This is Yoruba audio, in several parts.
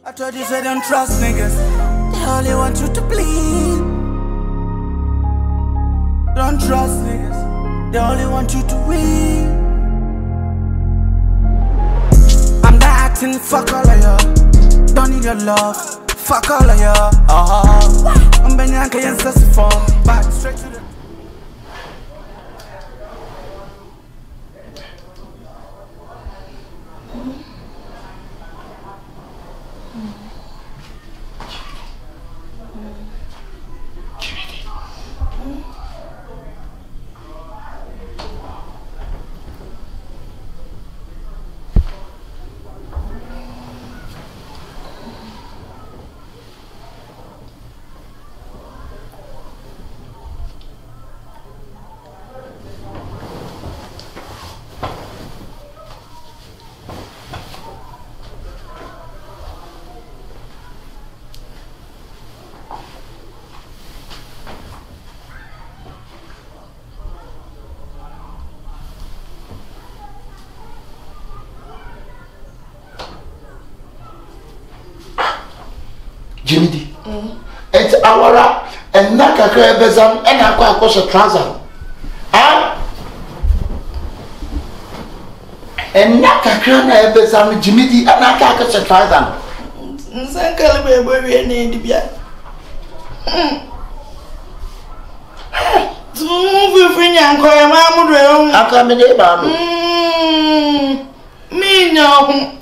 I told you say don't trust niggas. They only want you to bleed. Don't trust niggas. They only want you to win. I'm not acting, fuck all of you. Don't need your love, fuck all of you. I'm Benyanka and Sassifon, back straight to the. Jimmy D. It's our and Naka Crabazam and Aqua Cosa Traza. And Naka Crana Bezam, Jimmy D, and Naka Cosa Traza. Sanka baby need to be a me no.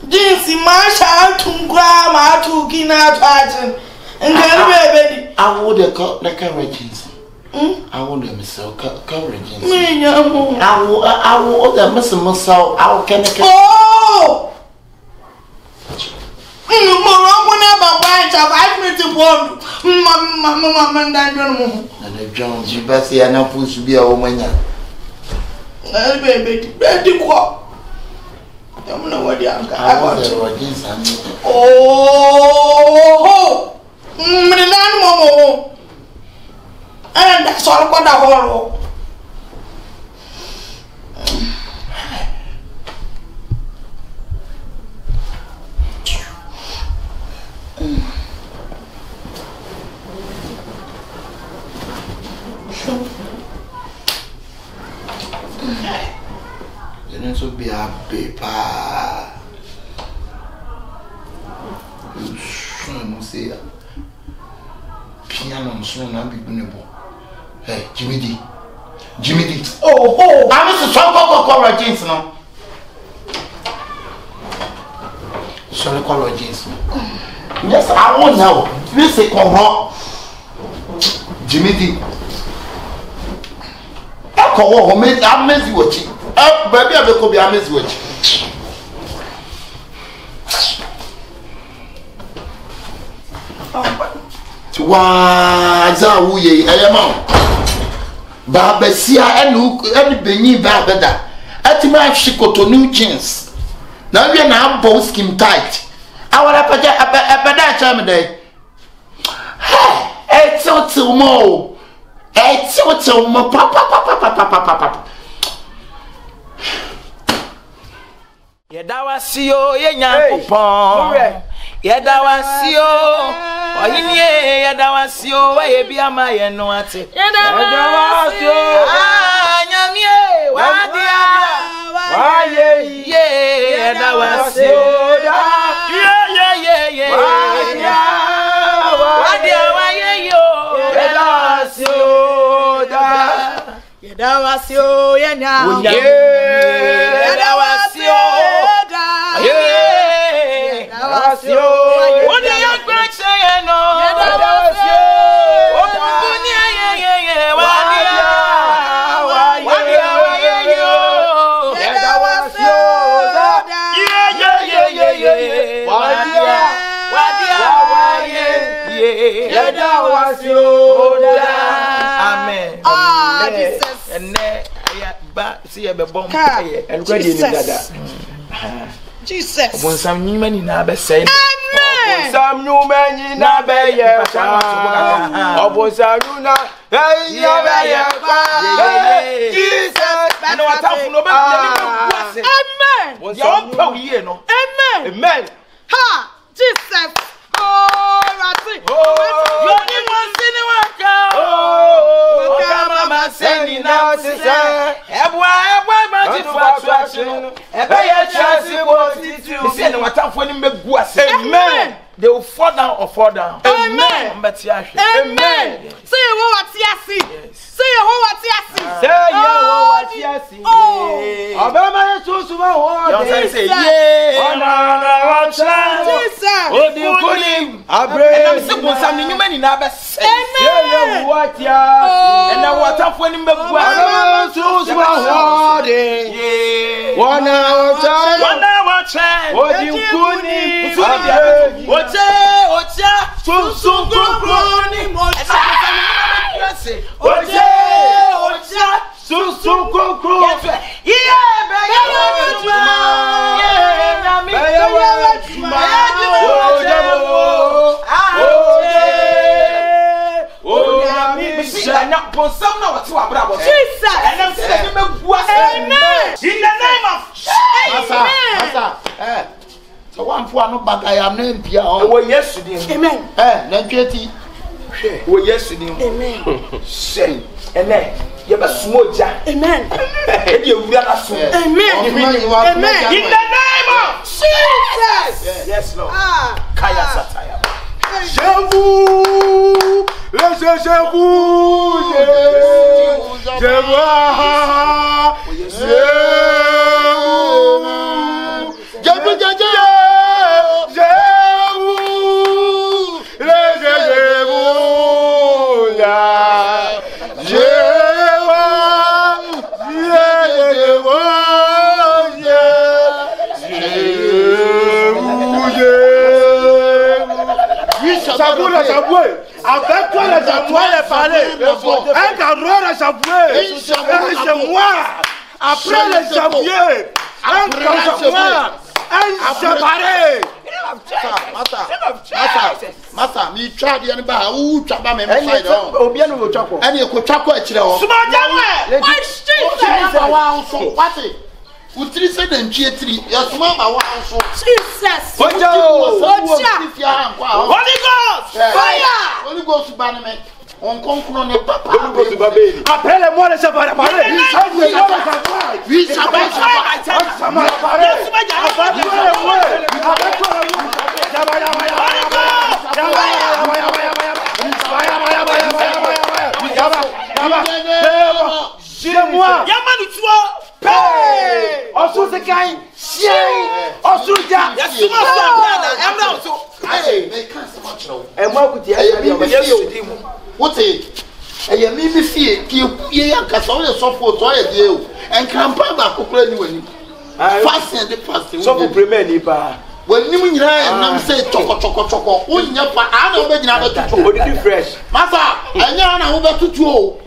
Jinsi masha tungwa matu kina twajin ngari I would call the carriages. I would have so carriages. I will the Miss Muscle. I'll can oh never white of I to want Mamma and the Jones, you better see, I know who's to be a woman. Baby, I don't know what you are. Oh, and that's all what the horror. This will be a paper. You should say piano soon. I'll be winnable. Hey, Jimmy D. Jimmy D. Oh, I'm Mr. Trump James now. Sorry, call James. Yes, I won't know. This is a Jimmy D. I'm busy watching. Baby, I will be amazed with you. Why, ye, I am Barbesia and Benny Barbada. At my Chicoto new jeans. Now we are now both skin tight. I want a better time day. It's so more. It's so more. Papa. Yedawasio ye nyankopon Yedawasio oyinye yedawasio we bia ma ye no ate Yedawasio nyamie wadia waye ye Yedawasio ye wadia waye yo Yedawasio Yedawasio ye nyankopon Yedawasio what do you expect saying no? Amen. Ah, Jesus. And see a bomb and ready Jesus. When some new men in Abba say, some new men in Abba, Jesus, and what Amen. Amen. Ha. Oh, Rati. Oh, you need one cinema. Oh, come on, send it now, sister. Everyone, man, amen. They will fall down or fall down. Amen. Amen. Say you what you see. Say you what you see. Say you what you see. Oh, Obama so so what. You say yeah. Oh the kunim. Abre. And I'm simple something you many na be say. Say you what you see. And now what am for him be go. Obama so so what. Yeah. One hour time. Oh the kunim. Ocha, sun kroni mocha. Ocha, sun kroni. Yeah, so one for no bag I am name Pia. Oh yes to him. Amen. Na tweti. Oh yes to him. Amen. Say. Amen. You be smoja. Amen. E dey wura na so. Amen. Amen. In the name of Jesus. Yes Lord. Kaya sataya. J'avoue. Avec toi, les atoiles parler. Un carreau de Jaboué. C'est moi. Après les Jaboués. Un carreau. Un séparé. Mata, me try the anybody who chapa me side on. Obiano will chop. And you could chop it. What it? Utri said and cheatry, your small one. Jesus. Holy Ghost! Fire! Holy Ghost to Bannerman. On conclusion, Papa. Après le mois de Sabara. Moi, Osu se kai, Osu ja. What it? I am me see ye and Castle so for you and Campa back when fast and the fast. So premier when you say choco, when you're fresh. Massa, and you're over to 2.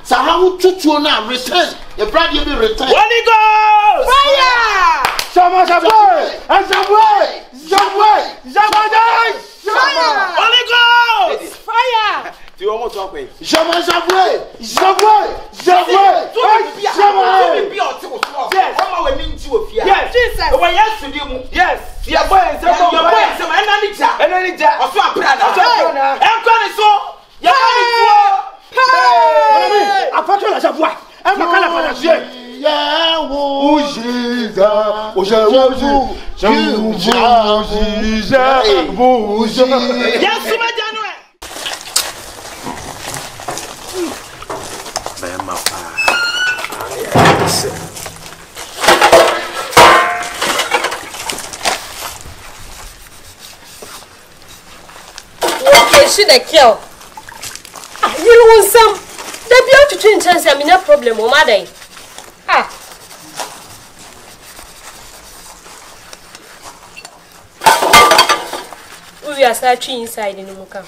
So how to now return? The bride will be returned. Holy Ghost! Fire! Holy Ghost! Fire! Do you want to talk with? Yes, Jesus. Yes. She the kill. You want some? The beauty to chance I mean no problem, mother. Ah. We are searching inside in the muka.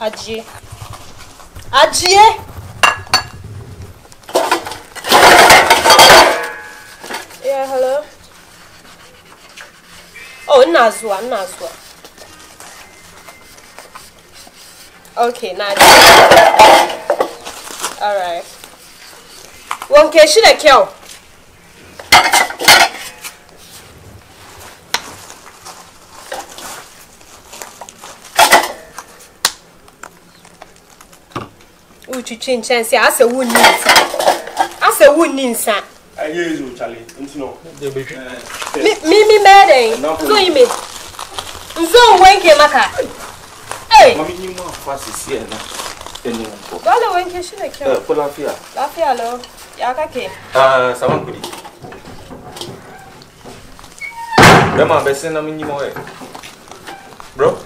Adie. Yeah, hello. Oh, Nazwa. Okay, nice. One case should I kill? Would you change chance? I say, wouldn't I say, wouldn't inside. I hear you, Charlie. No. Me mad, so you mean? So when came Maka? Hey, Mammy, you know, fast is here now. Bala, when can I kill? For Lafia. Lafia, lo. Yakake. Someone could. Grandma, best in a minimum. Bro,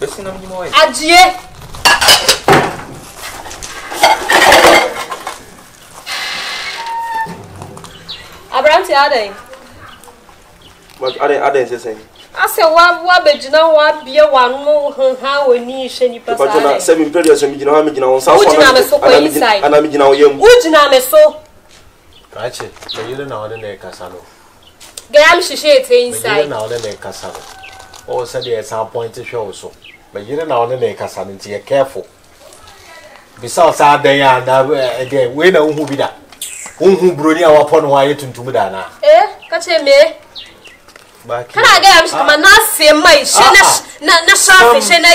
best in a minimum. Adieu. Abranti ade. But are they saying? I say wa be na wa bia wa no ha woni hwe ni pasa. But na 7 periods me gina ha me gina on sa so inside. Ana me gina o yam. Ujina me so. Kache, so you don't know the kasa no. Gam shishe te inside. You don't know the kasa no. O said there some point to show so. But you don't know the kasa no, you careful. Besides our day and again, we know who be that. Who brony our upon why to da na. Kache me. Can I get am shikama na se mai she na shafi she na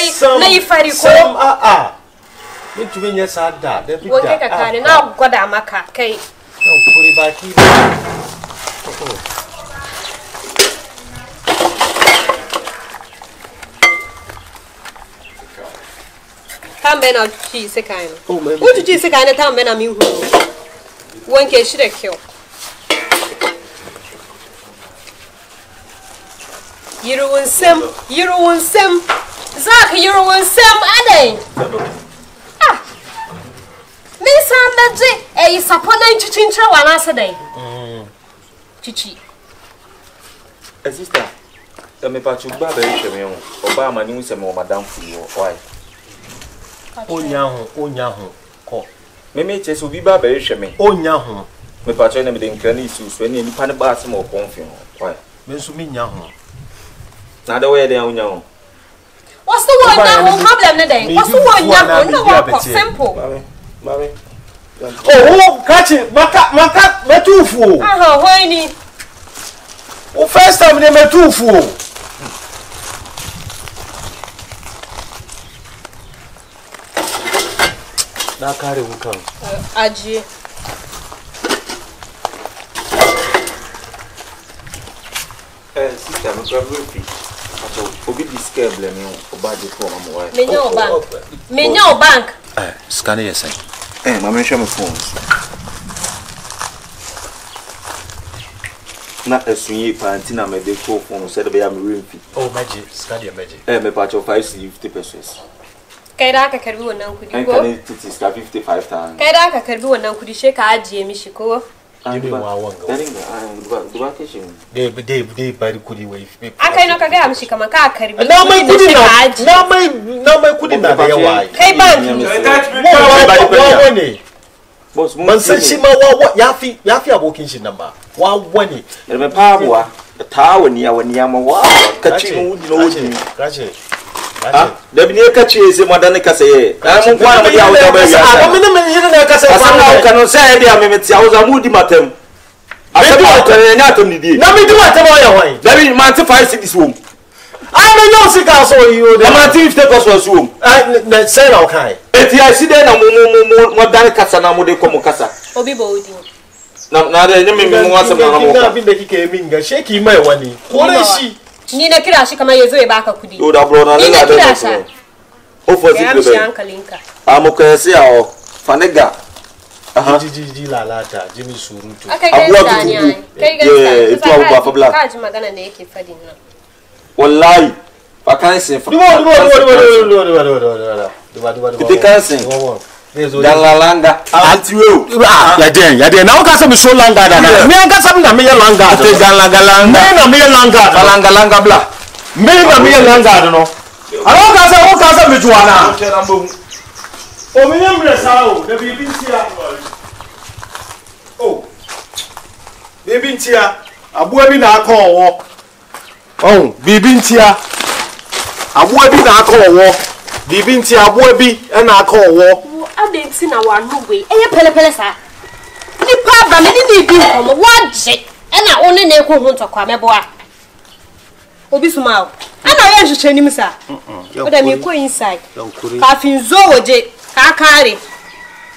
ifari ko. Me to be yes ada. The big da. Wo ke kakane na goda amaka kai. No put it back in. Tambe na chi se kaino. Wo chi se kaino tambe na mi hu. One case should I kill? You ruin Sam, Zach, you ruin Sam, Ade. Miss Amberje, a sapona chichincha one answer day. Chichi. A sister, the me pachu baba Chemion, Obama knew some more Madame Fio, why? Onyahu, ko. Me chase will be baba Chemi. Onyahu. Me pachu name the Canisus when any pan bass more confusion. Why? Mensumi nyahu. Now the way they are now. What's the one now? Problem today? What's the one now? No, simple. Mommy. Oh, catch it, maka, metufu. Why ni? Oh, first time they metufu. Na carry will come. Aji. Sister, I'm going Obi discare blame you for budget for my wife. Menyo bank. Scan it, say. Mamma, show my phones. Not a swing pantina, my big phone said I am real. Oh, magic, scan your magic. My patch of 50 pesos. Kaidaka can do now could you go? And it is 55 times. Kaidaka can do now could you shake a Mishiko? Give me one go. They by the goodie way. I cannot get she come a car. Now my good now my good enough. Hey, man. Boss, what Yafi walking number 120. And my power, the tower near when Yama catching wood. There be catch is a modern casse. I'm one of the I cannot say I was a moody matem. I said, now me do what there is man to this room. I'm a young cigar, so you the man take us was room. I say, okay. I see then a more than Casana Mode como Casa. Obi Bodi. Now, the enemy wants a came in, shaky my one. What is she? Nina Kirashi come your back of Kudi. Oh, for the uncle Linka. I'm okay, see our Fanega. Gigi La Lata, Jimmy Surutu. Okay, it's a black. I'm gonna make it for dinner. Well, lie. I can't say for the cancer. Langa. Yadien. Now got some so long that me got some langa. Langa blah. Me langa, no. I don't got some Juana. Oh, me number sao, the baby here. Oh, baby here. A boy na call. Oh, baby here. A boy na call. Baby here, boy be and I call. I didn't see no one way. Eh, pele sir. Ni pa ba me ni bi nkomo waje. E na one na ekwo hu ntokwa meboa. Obi suma. Ana ye hwehwe nim sa. O da me ko inside. Kafin zo woje ka kare.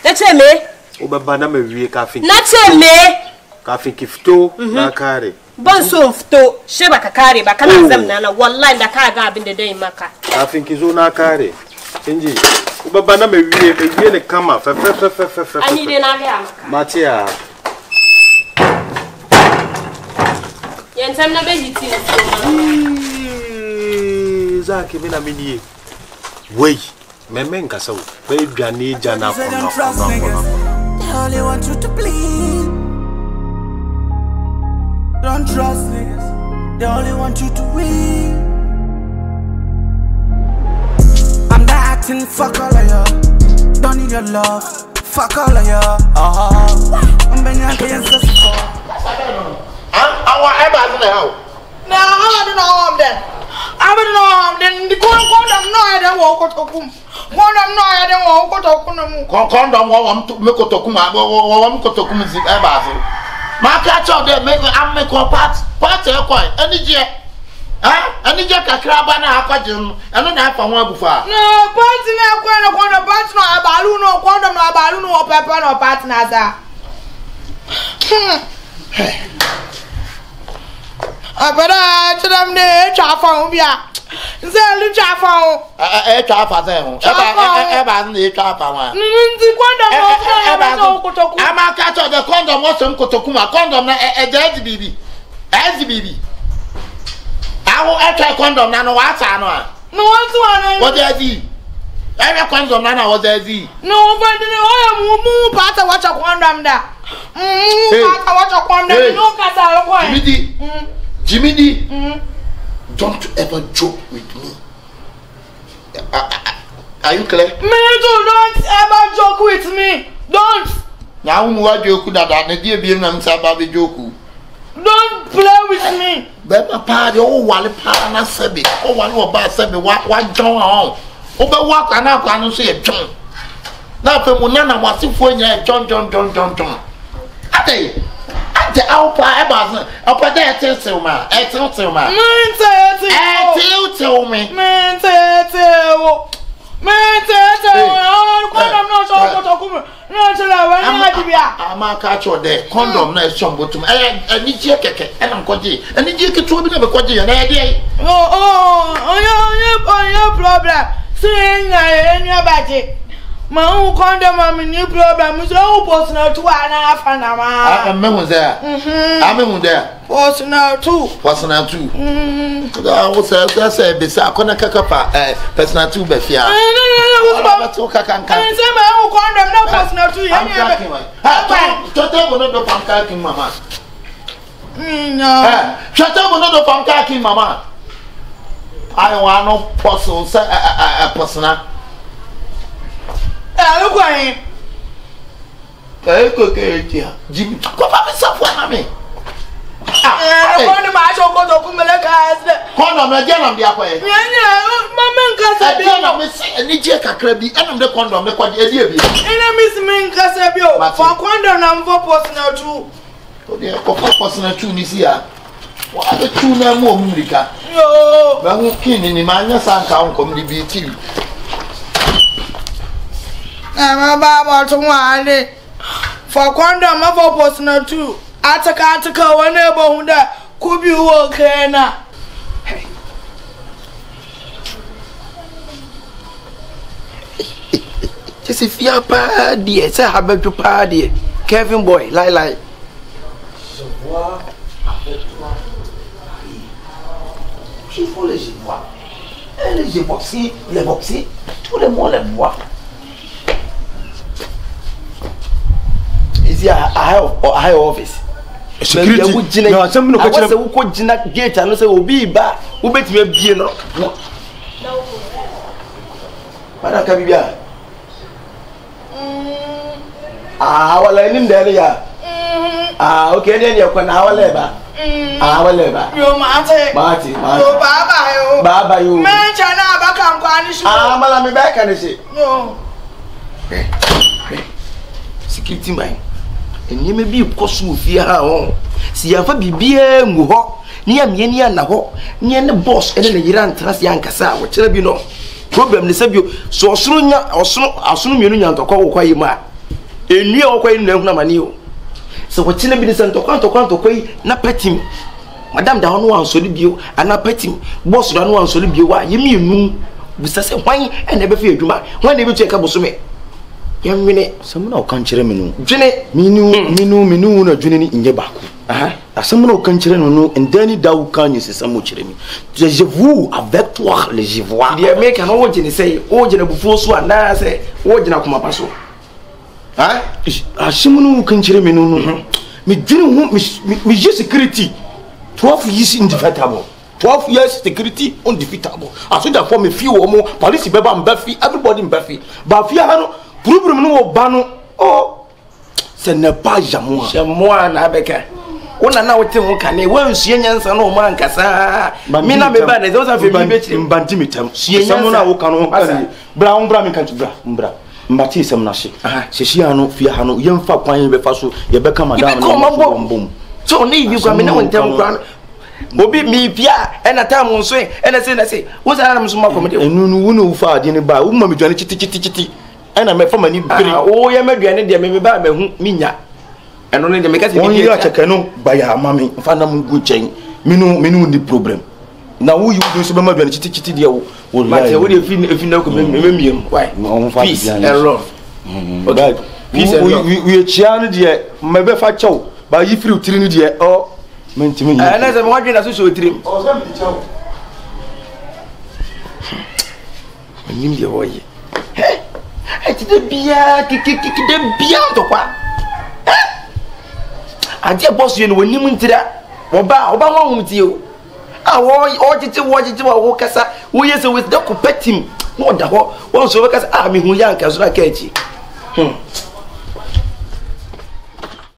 Na che me. O baba na me wie kafin. Na che me. Kafin kifto na kare. Bon so fto sheba ka kare ba kana zam na wallahi da ka ga abin da dai maka. Kafin ki zo na kare. Inji. O baba na me wie ne kama fe. Ani de na ga maka. Matia. Yentam na be hiti. Zaki bina mini. Wei, meme nkasa wo. Be duane jana kono. They only want you to bleed. Don't trust niggas. They only want you to win. I'm not acting, fuck all of you. Don't need your love, fuck all of you. I'm being against the score. I want everybody to know. Now, I don't know them. I don't know them. The condom, no, I don't walk to come. Condom, no, I don't walk to come. Condom, want to make a tokuma, want to come zip everybody. My catch out there, make a part of coin. Any jet. Any jet a crab and a quadrum, and not have one before. No, party now, quando parts no a balloon or condom, no balloon or pepper or partners. I better tell them the chaffon. Zell chaffon. A chaffa them. Ever the chaffa. I'm a catch of the condom, what's some Kotokuma condom, a dead baby. As the baby. I will enter condom, Nano, what's I know. No one's one. What there thee? Every condom, Nana was there thee. No, but the part of what a condom there. What a condom, no cat. Jimmy D, don't ever joke with me. Are you clear? Me too, don't ever joke with me. Don't. Now, what joke that I dear being and Sababi joke. Don't play with me. But my party, oh, while partner said it, oh, one more bad said me, what John on. Over walk and I can't say a John. Now, for Munana was if when you're John. I say. I'll play about up there. Tell me. I'm a catch or there. Condom, no, some to me. I need you, and I'm quaddy. And did you get to me? An idea. Oh, your problem. Saying I ain't your body. My own condom, I'm a new problem. So, personal 2.5 an hour. I'm there. I'm there. Personal 2. Personal 2. I was say, beside Conacapa, personal 2, Befia. I say my own condom, no personal 2. I'm cracking, Mamma. No. Shut up another pancake, Mamma. I want no personal, a personal. Look at him. Jimmy, come up with someone, me. Condom again on the upper. Mamma, and the jack a crabby, and I'm the condom, the quad idea. Enemies mean Casabio for condom number personal 2. Oh, dear, personal 2 is here. What are the 2 no more, Murica? No, I'm king in my son count come the BT. I'm about to one for condom of personal 2. Ataka whenever that could be okay now. Just if you're party, it's a habit to party. Kevin boy, lie. She follows you. Elle est boxée, les boxés, tout le monde les voit. Is he a high office? Security. No, some no question. I was a Jina gate and I say, Obi ba, who bet me be no. Madam Kabibia. Our line there, yeah. Okay, then you're going our labor. Our labor. You Marty. Oh, Baba, you. Man, China, back and garnish. I'm back and I say, no. Security man. enye bi koso fie ha ho si ya fa bibia ngu ho ni am ye ni na ho ni ne boss ene ne yira ntrase yankasa wo kire bi no problem ne sabio so osoro nya asono mienu nya ntokwa wo kwayi ma enu e wo kwayi na ehuna mani o so wo kire bi ne ntokwa yi na petim madam da hono ansori bio ana petim boss da no ansori bio wa ye mienu busase hwan ene be fi adwuma hwan ne be tu e ka bosome yamwene samuna o kan kire me no dwene minu na dwene ni inye baako asamuna o kan kire no ndani dawo kan yi sesamo kire mi je vous avec toi les jivois die make no wo gene sei wo gene bufuo so anda se wo gene kuma paso asamuna o kan kire me no me dwene hu me je security 12 years indefeatable 12 years security undefeatable aso da for me fi wo mo police beba mbafi everybody mbafi ba fi ha no problem no wo ba no ce n'est pas jamoa na beka wona na wote ho kane wansuye nyansa no mo ankasa mi na me ba na zo sa fe bi be chire mbanti mitam suye nyansa na wo kanu kane bra mi kan bra mbati sem na hye hyehyia no fie ha no yemfa kwan be fa so ye beka madam no mbom so ne bi kwa me na wontem kwan obi mi pia ena tam nso ena se wo sa na mso makomde enu no wo no fa ade ne ba wo ma me dwane chiti ena me fa mani bere o ye maduane de me ba ma hu minya eno ne de me ka se bi ya cheke no ba ya mami fa na mu gu chen minu ni problem na wo yi wo so be maduane chiti de wo wallahi wo de fi na ko me miem why peace and love okay peace and love we chia no de me be fa chew ba yi free utiri no de mentimi yi na se mo adwe na so utiri o so mi chew nim de wo yi de bia de bia ntokwa ade boss ye no wanim ntira oba ho humti o wo titi wo kasa wo yese with the copetim no da ho wo so kasa mi hu ya nka so na ka echi